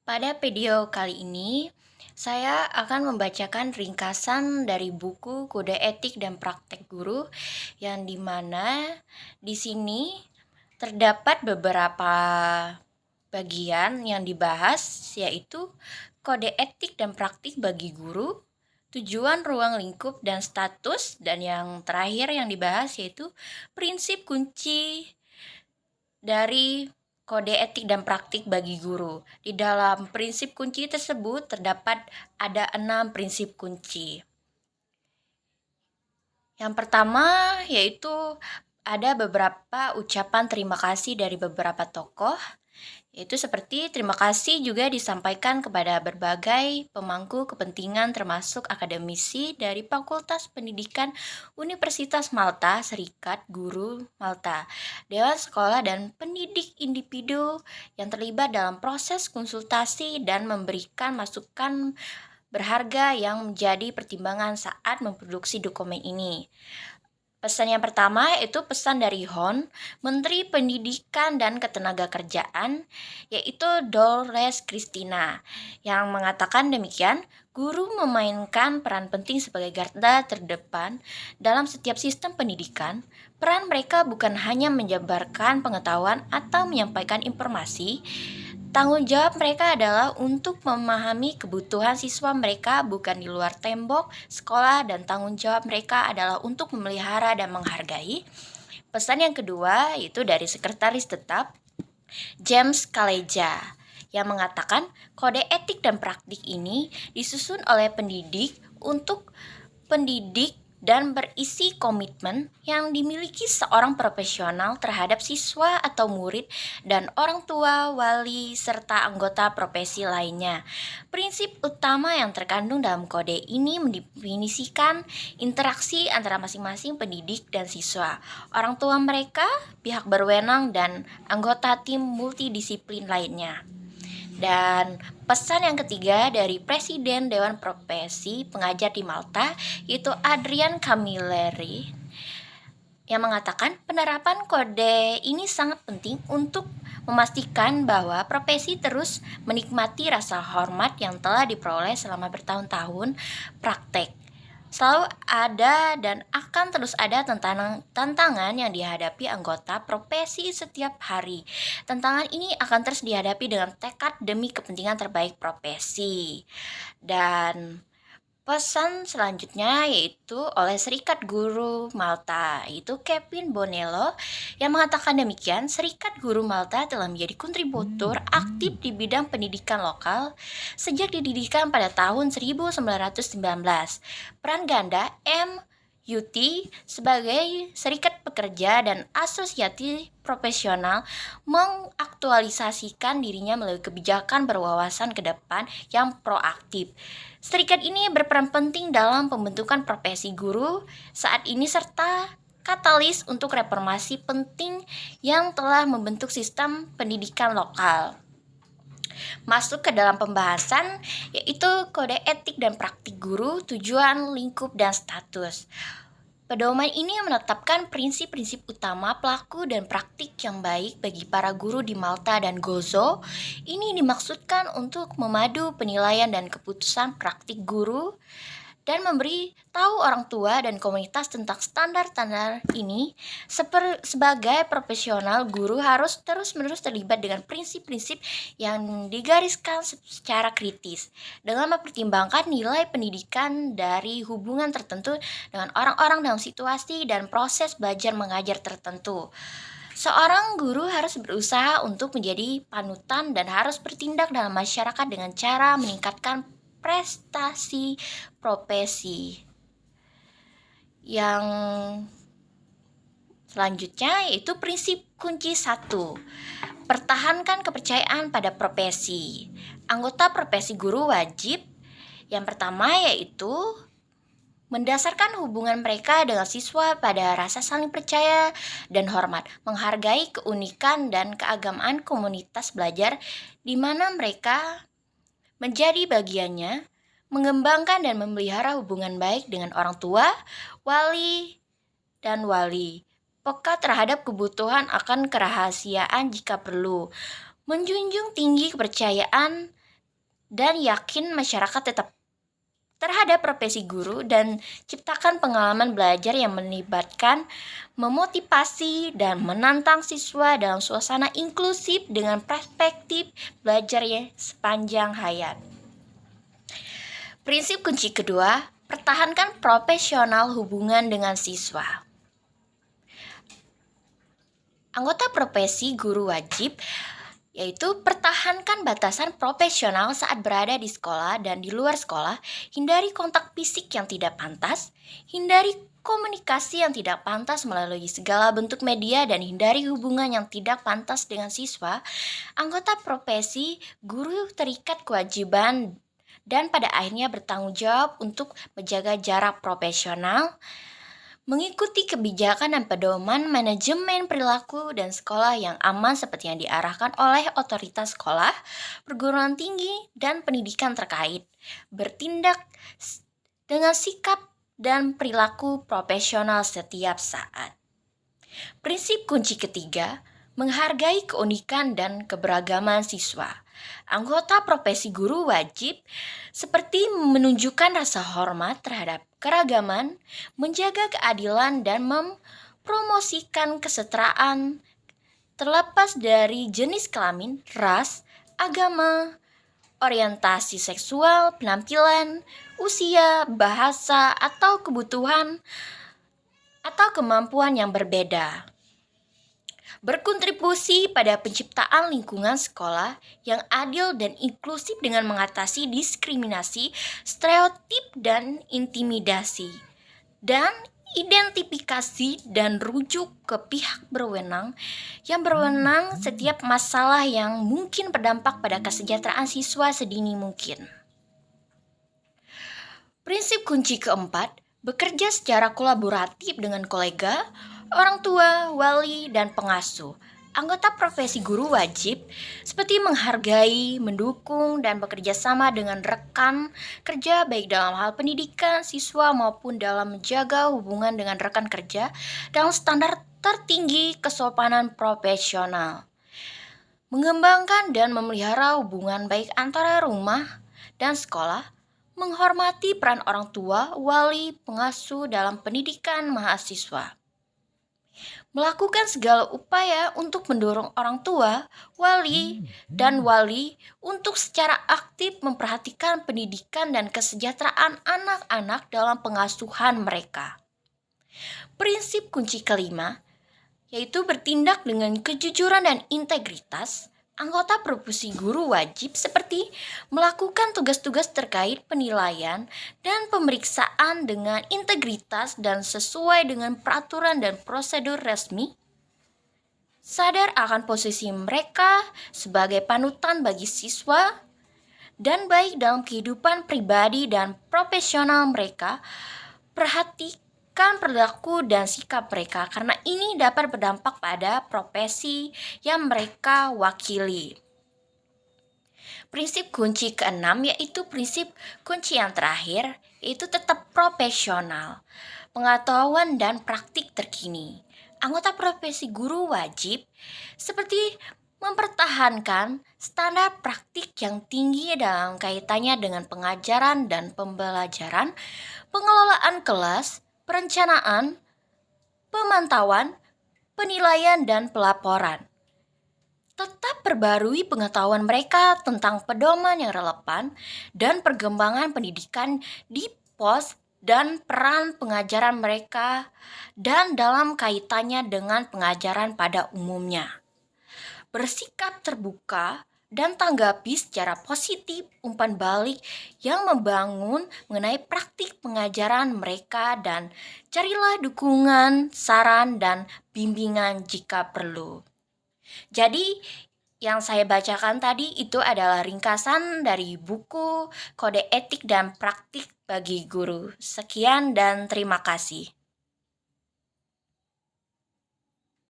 Pada video kali ini, saya akan membacakan ringkasan dari buku Kode Etik dan Praktek Guru yang dimana di sini terdapat beberapa bagian yang dibahas, yaitu kode etik dan praktik bagi guru, tujuan ruang lingkup dan status, dan yang terakhir yang dibahas yaitu prinsip kunci dari kode etik dan praktik bagi guru. Di dalam prinsip kunci tersebut terdapat ada 6 prinsip kunci. Yang pertama yaitu ada beberapa ucapan terima kasih dari beberapa tokoh, yaitu seperti terima kasih juga disampaikan kepada berbagai pemangku kepentingan termasuk akademisi dari Fakultas Pendidikan Universitas Malta, Serikat Guru Malta, Dewan Sekolah dan pendidik individu yang terlibat dalam proses konsultasi dan memberikan masukan berharga yang menjadi pertimbangan saat memproduksi dokumen ini. Pesan yang pertama yaitu pesan dari Hon, Menteri Pendidikan dan Ketenagakerjaan, yaitu Dolores Christina, yang mengatakan demikian, guru memainkan peran penting sebagai garda terdepan dalam setiap sistem pendidikan. Peran mereka bukan hanya menjabarkan pengetahuan atau menyampaikan informasi. Tanggung jawab mereka adalah untuk memahami kebutuhan siswa mereka bukan di luar tembok sekolah, dan tanggung jawab mereka adalah untuk memelihara dan menghargai. Pesan yang kedua yaitu dari Sekretaris Tetap James Kaleja yang mengatakan kode etik dan praktik ini disusun oleh pendidik untuk pendidik dan berisi komitmen yang dimiliki seorang profesional terhadap siswa atau murid dan orang tua, wali, serta anggota profesi lainnya. Prinsip utama yang terkandung dalam kode ini mendefinisikan interaksi antara masing-masing pendidik dan siswa, orang tua mereka, pihak berwenang, dan anggota tim multidisiplin lainnya. Dan pesan yang ketiga dari Presiden Dewan Profesi Pengajar di Malta, yaitu Adrian Camilleri, yang mengatakan penerapan kode ini sangat penting untuk memastikan bahwa profesi terus menikmati rasa hormat yang telah diperoleh selama bertahun-tahun praktek. Selalu ada dan akan terus ada tantangan yang dihadapi anggota profesi setiap hari. Tantangan ini akan terus dihadapi dengan tekad demi kepentingan terbaik profesi. Dan pesan selanjutnya yaitu oleh Serikat Guru Malta, yaitu Kevin Bonello, yang mengatakan demikian, Serikat Guru Malta telah menjadi kontributor aktif di bidang pendidikan lokal sejak didirikan pada tahun 1919. Peran ganda MUT sebagai serikat pekerja dan asosiasi profesional mengaktualisasikan dirinya melalui kebijakan berwawasan ke depan yang proaktif. Serikat ini berperan penting dalam pembentukan profesi guru saat ini serta katalis untuk reformasi penting yang telah membentuk sistem pendidikan lokal. Masuk ke dalam pembahasan yaitu kode etik dan praktik guru, tujuan, lingkup, dan status. Pedoman ini menetapkan prinsip-prinsip utama pelaku dan praktik yang baik bagi para guru di Malta dan Gozo. Ini dimaksudkan untuk memadu penilaian dan keputusan praktik guru dan memberi tahu orang tua dan komunitas tentang standar-standar ini. Sebagai profesional, guru harus terus-menerus terlibat dengan prinsip-prinsip yang digariskan secara kritis dengan mempertimbangkan nilai pendidikan dari hubungan tertentu dengan orang-orang dalam situasi dan proses belajar mengajar tertentu. Seorang guru harus berusaha untuk menjadi panutan dan harus bertindak dalam masyarakat dengan cara meningkatkan prestasi profesi. Yang selanjutnya yaitu prinsip kunci 1. Pertahankan kepercayaan pada profesi. Anggota profesi guru wajib yang pertama yaitu mendasarkan hubungan mereka dengan siswa pada rasa saling percaya dan hormat, menghargai keunikan dan keagamaan komunitas belajar di mana mereka menjadi bagiannya, mengembangkan dan memelihara hubungan baik dengan orang tua, wali, dan wali, peka terhadap kebutuhan akan kerahasiaan jika perlu, menjunjung tinggi kepercayaan dan yakin masyarakat tetap terhadap profesi guru dan ciptakan pengalaman belajar yang melibatkan, memotivasi, dan menantang siswa dalam suasana inklusif dengan perspektif belajar yang sepanjang hayat. Prinsip kunci kedua, pertahankan profesional hubungan dengan siswa. Anggota profesi guru wajib yaitu pertahankan batasan profesional saat berada di sekolah dan di luar sekolah, hindari kontak fisik yang tidak pantas, hindari komunikasi yang tidak pantas melalui segala bentuk media, dan hindari hubungan yang tidak pantas dengan siswa. Anggota profesi guru terikat kewajiban dan pada akhirnya bertanggung jawab untuk menjaga jarak profesional, mengikuti kebijakan dan pedoman manajemen perilaku dan sekolah yang aman seperti yang diarahkan oleh otoritas sekolah, perguruan tinggi, dan pendidikan terkait. Bertindak dengan sikap dan perilaku profesional setiap saat. Prinsip kunci ketiga, menghargai keunikan dan keberagaman siswa. Anggota profesi guru wajib seperti menunjukkan rasa hormat terhadap keragaman, menjaga keadilan, dan mempromosikan kesetaraan terlepas dari jenis kelamin, ras, agama, orientasi seksual, penampilan, usia, bahasa, atau kebutuhan atau kemampuan yang berbeda. Berkontribusi pada penciptaan lingkungan sekolah yang adil dan inklusif dengan mengatasi diskriminasi, stereotip, dan intimidasi, dan identifikasi dan rujuk ke pihak berwenang yang berwenang setiap masalah yang mungkin berdampak pada kesejahteraan siswa sedini mungkin. Prinsip kunci keempat, bekerja secara kolaboratif dengan kolega, orang tua, wali, dan pengasuh. Anggota profesi guru wajib seperti menghargai, mendukung, dan bekerja sama dengan rekan kerja baik dalam hal pendidikan siswa maupun dalam menjaga hubungan dengan rekan kerja dalam standar tertinggi kesopanan profesional. Mengembangkan dan memelihara hubungan baik antara rumah dan sekolah, menghormati peran orang tua, wali, pengasuh dalam pendidikan mahasiswa. Melakukan segala upaya untuk mendorong orang tua, wali, dan wali untuk secara aktif memperhatikan pendidikan dan kesejahteraan anak-anak dalam pengasuhan mereka. Prinsip kunci kelima, yaitu bertindak dengan kejujuran dan integritas. Anggota profesi guru wajib seperti melakukan tugas-tugas terkait penilaian dan pemeriksaan dengan integritas dan sesuai dengan peraturan dan prosedur resmi, sadar akan posisi mereka sebagai panutan bagi siswa, dan baik dalam kehidupan pribadi dan profesional mereka, perhatikan perilaku dan sikap mereka karena ini dapat berdampak pada profesi yang mereka wakili. Prinsip kunci keenam yaitu prinsip kunci yang terakhir, yaitu tetap profesional, pengetahuan dan praktik terkini. Anggota profesi guru wajib seperti mempertahankan standar praktik yang tinggi dalam kaitannya dengan pengajaran dan pembelajaran, pengelolaan kelas, perencanaan, pemantauan, penilaian, dan pelaporan. Tetap perbarui pengetahuan mereka tentang pedoman yang relevan dan perkembangan pendidikan di pos dan peran pengajaran mereka dan dalam kaitannya dengan pengajaran pada umumnya. Bersikap terbuka dan tanggapi secara positif umpan balik yang membangun mengenai praktik pengajaran mereka dan carilah dukungan, saran, dan bimbingan jika perlu. Jadi, yang saya bacakan tadi itu adalah ringkasan dari buku Kode Etik dan Praktik bagi Guru. Sekian dan terima kasih.